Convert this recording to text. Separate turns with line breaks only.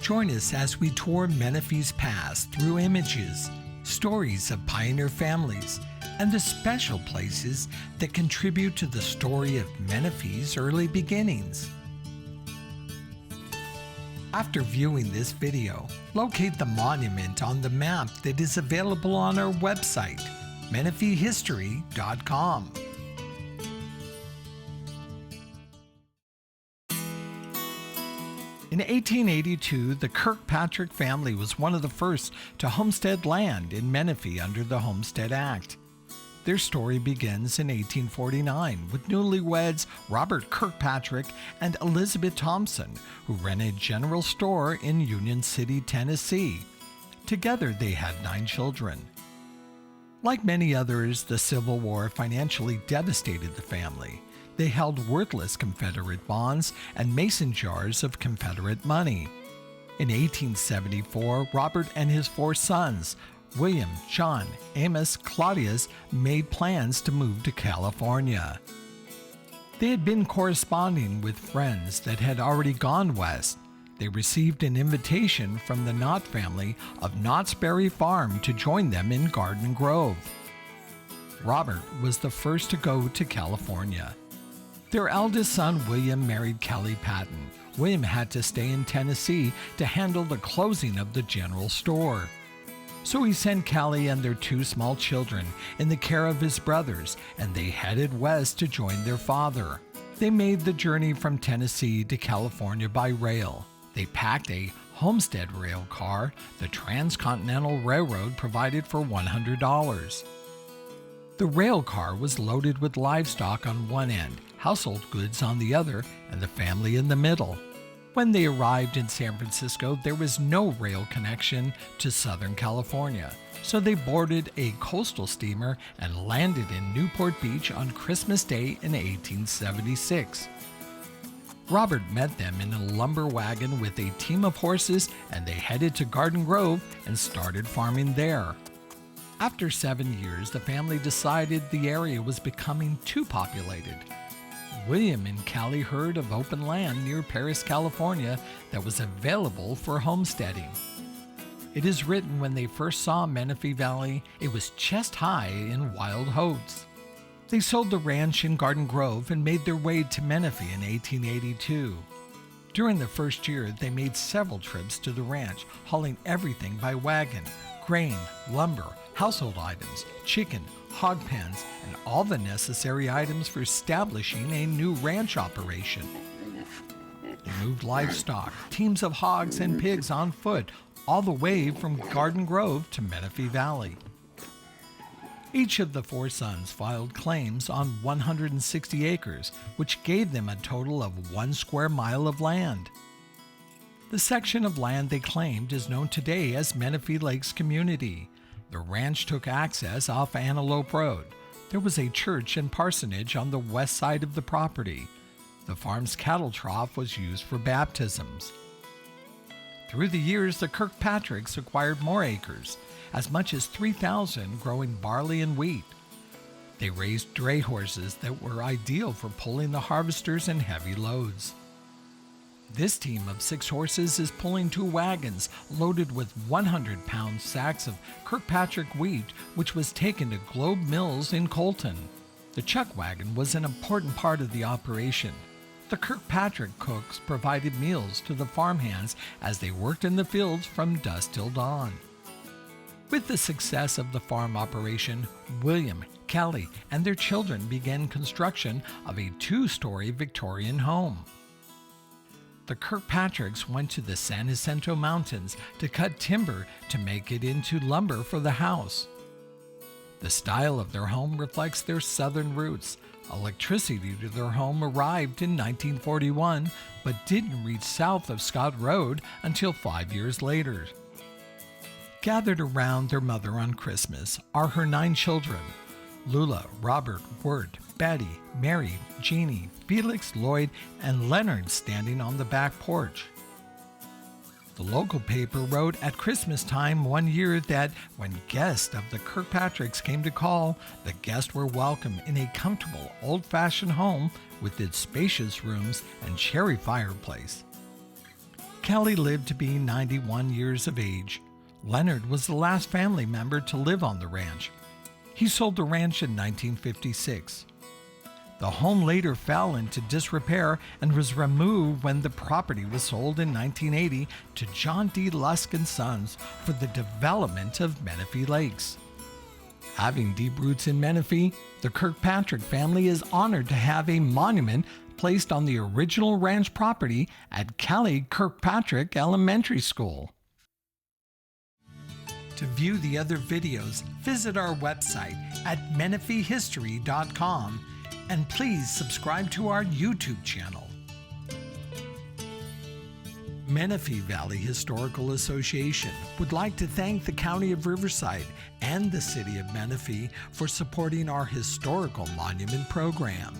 Join us as we tour Menifee's past through images, stories of pioneer families, and the special places that contribute to the story of Menifee's early beginnings. After viewing this video, locate the monument on the map that is available on our website, menifeehistory.com. In 1882, the Kirkpatrick family was one of the first to homestead land in Menifee under the Homestead Act. Their story begins in 1849 with newlyweds Robert Kirkpatrick and Elizabeth Thompson, who ran a general store in Union City, Tennessee. Together they had 9 children. Like many others, the Civil War financially devastated the family. They held worthless Confederate bonds and mason jars of Confederate money. In 1874, Robert and his 4 sons, William, John, Amos, Claudius, made plans to move to California. They had been corresponding with friends that had already gone west. They received an invitation from the Knott family of Knott's Berry Farm to join them in Garden Grove. Robert was the first to go to California. Their eldest son, William, married Callie Patton. William had to stay in Tennessee to handle the closing of the general store. So he sent Callie and their 2 small children in the care of his brothers, and they headed west to join their father. They made the journey from Tennessee to California by rail. They packed a Homestead rail car the Transcontinental Railroad provided for $100. The rail car was loaded with livestock on one end, household goods on the other, and the family in the middle. When they arrived in San Francisco, there was no rail connection to Southern California, so they boarded a coastal steamer and landed in Newport Beach on Christmas Day in 1876. Robert met them in a lumber wagon with a team of horses, and they headed to Garden Grove and started farming there. After 7 years, the family decided the area was becoming too populated. William and Callie heard of open land near Paris, California that was available for homesteading. It is written when they first saw Menifee Valley, it was chest high in wild oats. They sold the ranch in Garden Grove and made their way to Menifee in 1882. During the first year, they made several trips to the ranch, hauling everything by wagon: grain, lumber, household items, chicken, hog pens, and all the necessary items for establishing a new ranch operation. They moved livestock, teams of hogs and pigs on foot, all the way from Garden Grove to Menifee Valley. Each of the 4 sons filed claims on 160 acres, which gave them a total of 1 square mile of land. The section of land they claimed is known today as Menifee Lakes Community. The ranch took access off Antelope Road. There was a church and parsonage on the west side of the property. The farm's cattle trough was used for baptisms. Through the years, the Kirkpatricks acquired more acres, as much as 3,000, growing barley and wheat. They raised dray horses that were ideal for pulling the harvesters and heavy loads. This team of 6 horses is pulling 2 wagons loaded with 100-pound sacks of Kirkpatrick wheat, which was taken to Globe Mills in Colton. The chuck wagon was an important part of the operation. The Kirkpatrick cooks provided meals to the farmhands as they worked in the fields from dusk till dawn. With the success of the farm operation, William, Callie, and their children began construction of a 2-story Victorian home. The Kirkpatricks went to the San Jacinto Mountains to cut timber to make it into lumber for the house. The style of their home reflects their southern roots. Electricity to their home arrived in 1941, but didn't reach south of Scott Road until 5 years later. Gathered around their mother on Christmas are her 9 children: Lula, Robert, Wirt, Betty, Mary, Jeannie, Felix, Lloyd, and Leonard standing on the back porch. The local paper wrote at Christmas time one year that when guests of the Kirkpatricks came to call, the guests were welcome in a comfortable, old-fashioned home with its spacious rooms and cherry fireplace. Callie lived to be 91 years of age. Leonard was the last family member to live on the ranch. He sold the ranch in 1956. The home later fell into disrepair and was removed when the property was sold in 1980 to John D. Lusk and Sons for the development of Menifee Lakes. Having deep roots in Menifee, the Kirkpatrick family is honored to have a monument placed on the original ranch property at Callie Kirkpatrick Elementary School. To view the other videos, visit our website at menifeehistory.com and please subscribe to our YouTube channel. Menifee Valley Historical Association would like to thank the County of Riverside and the City of Menifee for supporting our historical monument program.